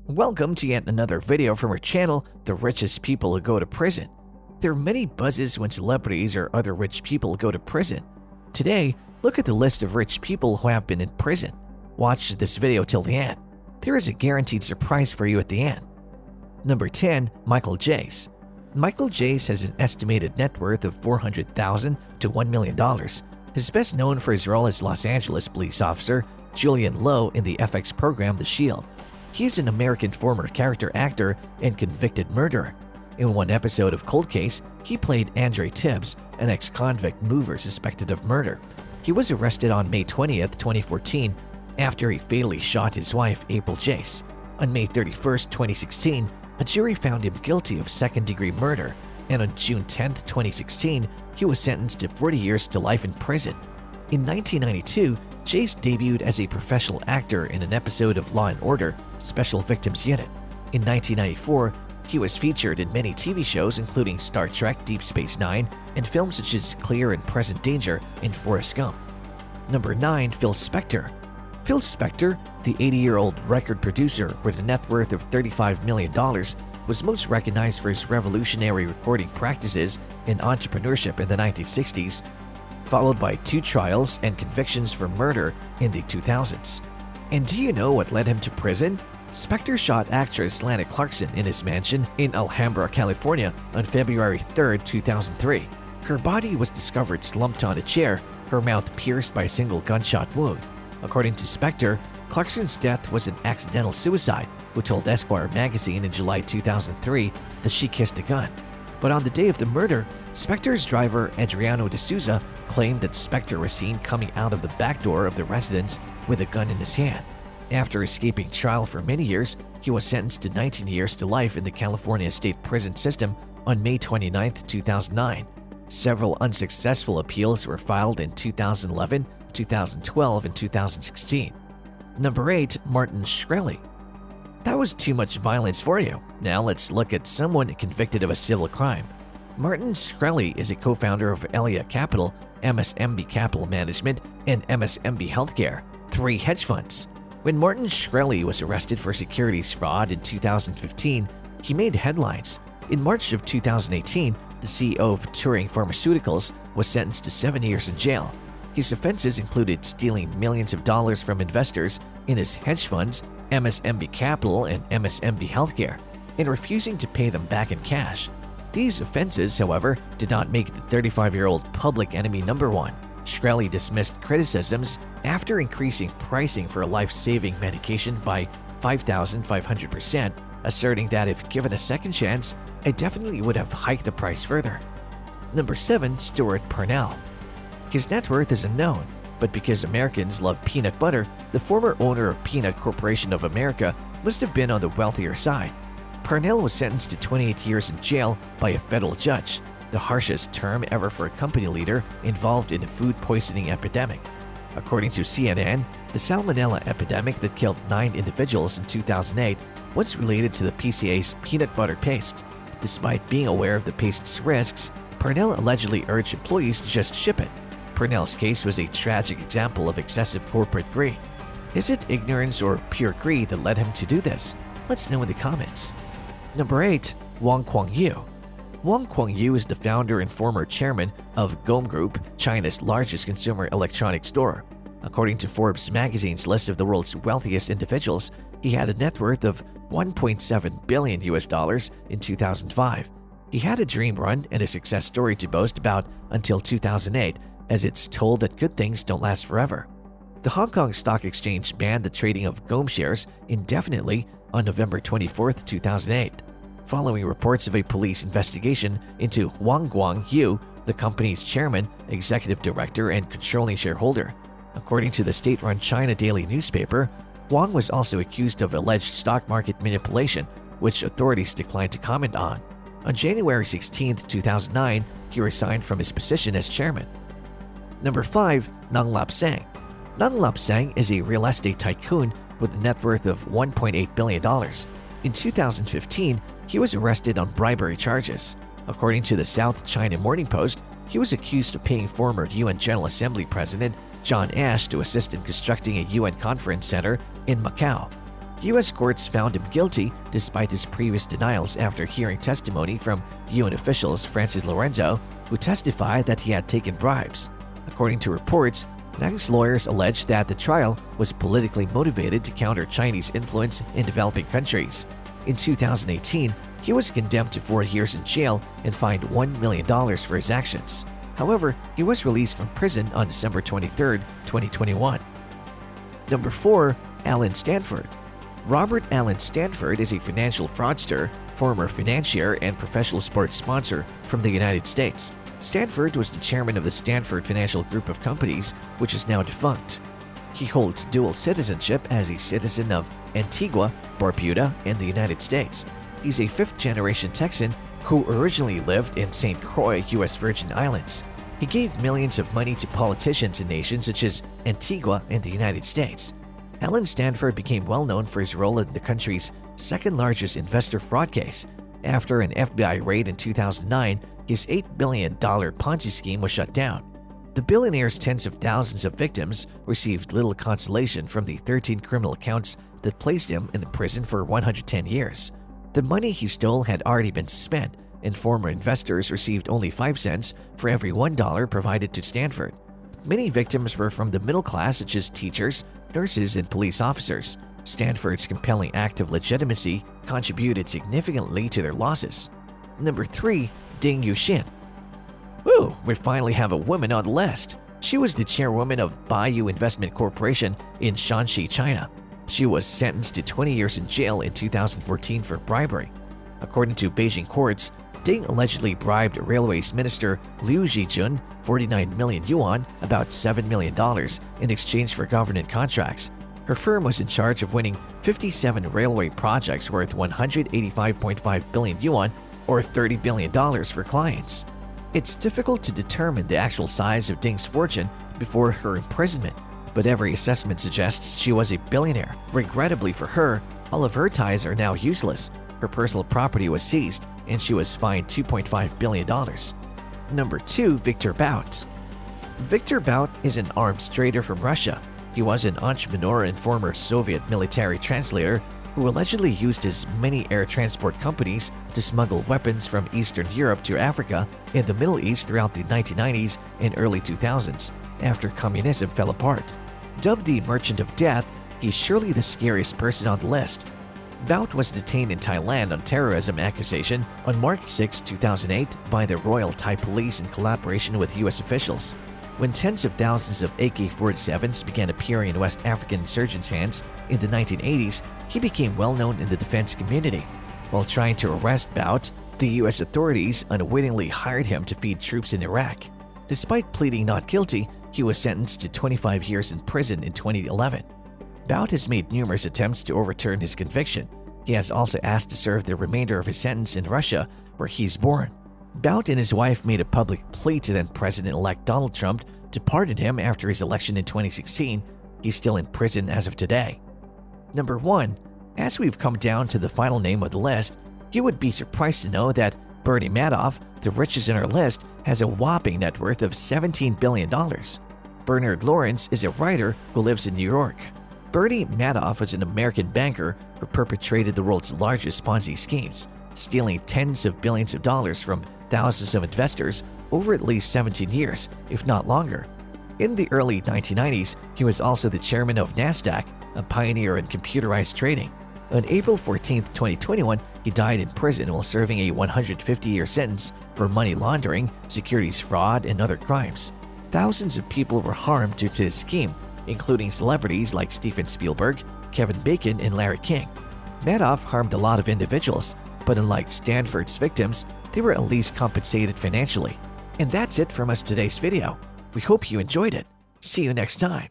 Welcome to yet another video from our channel, The Richest People Who Go to Prison. There are many buzzes when celebrities or other rich people go to prison. Today, look at the list of rich people who have been in prison. Watch this video till the end. There is a guaranteed surprise for you at the end. Number 10. Michael Jace. Michael Jace has an estimated net worth of $400,000 to $1 million. He's best known for his role as Los Angeles police officer Julian Lowe in the FX program The Shield. He is an American former character actor and convicted murderer. In one episode of Cold Case, he played Andre Tibbs, an ex-convict mover suspected of murder. He was arrested on May 20th, 2014, after he fatally shot his wife, April Jace. On May 31st, 2016, a jury found him guilty of second-degree murder, and on June 10th, 2016, he was sentenced to 40 years to life in prison. In 1992, Jace debuted as a professional actor in an episode of Law & Order: Special Victims Unit. In 1994, he was featured in many TV shows including Star Trek Deep Space Nine and films such as Clear and Present Danger and Forrest Gump. Number 9. Phil Spector. Phil Spector, the 80-year-old record producer with a net worth of $35 million, was most recognized for his revolutionary recording practices in entrepreneurship in the 1960s, followed by 2 trials and convictions for murder in the 2000s. And do you know what led him to prison? Spector shot actress Lana Clarkson in his mansion in Alhambra, California on February 3, 2003. Her body was discovered slumped on a chair, her mouth pierced by a single gunshot wound. According to Spector, Clarkson's death was an accidental suicide, who told Esquire magazine in July 2003 that she kissed the gun. But on the day of the murder, Spector's driver Adriano D'Souza claimed that Spector was seen coming out of the back door of the residence with a gun in his hand. After escaping trial for many years, he was sentenced to 19 years to life in the California State Prison System on May 29, 2009. Several unsuccessful appeals were filed in 2011, 2012, and 2016. Number 8. Martin Shkreli. That was too much violence for you. Now let's look at someone convicted of a civil crime. Martin Shkreli is a co-founder of Elia Capital, MSMB Capital Management, and MSMB Healthcare, 3 hedge funds. When Martin Shkreli was arrested for securities fraud in 2015, he made headlines. In March of 2018, the CEO of Turing Pharmaceuticals was sentenced to 7 years in jail. His offenses included stealing millions of dollars from investors in his hedge funds, MSMB Capital and MSMB Healthcare, and refusing to pay them back in cash. These offenses, however, did not make the 35-year-old public enemy number 1. Shkreli dismissed criticisms after increasing pricing for a life-saving medication by 5,500%, asserting that if given a second chance, it definitely would have hiked the price further. Number 7. Stuart Parnell. His net worth is unknown, but because Americans love peanut butter, the former owner of Peanut Corporation of America must have been on the wealthier side. Parnell was sentenced to 28 years in jail by a federal judge, the harshest term ever for a company leader involved in a food poisoning epidemic. According to CNN, the salmonella epidemic that killed 9 individuals in 2008 was related to the PCA's peanut butter paste. Despite being aware of the paste's risks, Parnell allegedly urged employees to just ship it. Parnell's case was a tragic example of excessive corporate greed. Is it ignorance or pure greed that led him to do this? Let's know in the comments. Number 8. Wang Guangyu. Wang Guangyu is the founder and former chairman of Gome Group, China's largest consumer electronics store. According to Forbes magazine's list of the world's wealthiest individuals, he had a net worth of $1.7 billion in 2005. He had a dream run and a success story to boast about until 2008, as it's told that good things don't last forever. The Hong Kong Stock Exchange banned the trading of Gome shares indefinitely on November 24, 2008, following reports of a police investigation into Wang Guangyu, the company's chairman, executive director, and controlling shareholder. According to the state-run China Daily newspaper, Wang was also accused of alleged stock market manipulation, which authorities declined to comment on. On January 16, 2009, he resigned from his position as chairman. Number 5. Nang Lap Sang. Nang Lap Sang is a real estate tycoon with a net worth of $1.8 billion. In 2015, he was arrested on bribery charges. According to the South China Morning Post, he was accused of paying former UN General Assembly President John Ash to assist in constructing a UN conference center in Macau. U.S. courts found him guilty despite his previous denials after hearing testimony from UN officials Francis Lorenzo, who testified that he had taken bribes. According to reports, Deng's lawyers alleged that the trial was politically motivated to counter Chinese influence in developing countries. In 2018, he was condemned to 4 years in jail and fined $1 million for his actions. However, he was released from prison on December 23, 2021. Number 4. Alan Stanford. Robert Alan Stanford is a financial fraudster, former financier, and professional sports sponsor from the United States. Stanford was the chairman of the Stanford Financial Group of Companies, which is now defunct. He holds dual citizenship as a citizen of Antigua, Barbuda, and the United States. He's a fifth-generation Texan who originally lived in St. Croix, U.S. Virgin Islands. He gave millions of money to politicians in nations such as Antigua and the United States. Alan Stanford became well known for his role in the country's second-largest investor fraud case. After an FBI raid in 2009, his $8 billion Ponzi scheme was shut down. The billionaire's tens of thousands of victims received little consolation from the 13 criminal counts that placed him in the prison for 110 years. The money he stole had already been spent, and former investors received only 5 cents for every $1 provided to Stanford. Many victims were from the middle class, such as teachers, nurses, and police officers. Stanford's compelling act of legitimacy contributed significantly to their losses. Number 3. Ding Yuxin. Woo, we finally have a woman on the list. She was the chairwoman of Baiyu Investment Corporation in Shanxi, China. She was sentenced to 20 years in jail in 2014 for bribery. According to Beijing courts, Ding allegedly bribed Railways Minister Liu Zhijun 49 million yuan, about $7 million, in exchange for government contracts. Her firm was in charge of winning 57 railway projects worth 185.5 billion yuan, or $30 billion for clients. It's difficult to determine the actual size of Ding's fortune before her imprisonment, but every assessment suggests she was a billionaire. Regrettably for her, all of her ties are now useless. Her personal property was seized, and she was fined $2.5 billion. Number 2. Victor Bout. Victor Bout is an arms trader from Russia. He was an entrepreneur and former Soviet military translator who allegedly used his many air transport companies to smuggle weapons from Eastern Europe to Africa and the Middle East throughout the 1990s and early 2000s, after communism fell apart. Dubbed the Merchant of Death, he's surely the scariest person on the list. Bout was detained in Thailand on terrorism accusation on March 6, 2008 by the Royal Thai Police in collaboration with U.S. officials. When tens of thousands of AK-47s began appearing in West African insurgents' hands in the 1980s, he became well known in the defense community. While trying to arrest Bout, the U.S. authorities unwittingly hired him to feed troops in Iraq. Despite pleading not guilty, he was sentenced to 25 years in prison in 2011. Bout has made numerous attempts to overturn his conviction. He has also asked to serve the remainder of his sentence in Russia, where he's born. Bout and his wife made a public plea to then-President-elect Donald Trump to pardon him after his election in 2016. He's still in prison as of today. Number 1. As we've come down to the final name of the list, you would be surprised to know that Bernie Madoff, the richest in our list, has a whopping net worth of $17 billion. Bernard Lawrence is a writer who lives in New York. Bernie Madoff was an American banker who perpetrated the world's largest Ponzi schemes, stealing tens of billions of dollars from thousands of investors over at least 17 years, if not longer. In the early 1990s, he was also the chairman of NASDAQ, a pioneer in computerized trading. On April 14, 2021, he died in prison while serving a 150-year sentence for money laundering, securities fraud, and other crimes. Thousands of people were harmed due to his scheme, including celebrities like Steven Spielberg, Kevin Bacon, and Larry King. Madoff harmed a lot of individuals, but unlike Stanford's victims, they were at least compensated financially. And that's it from us today's video. We hope you enjoyed it. See you next time.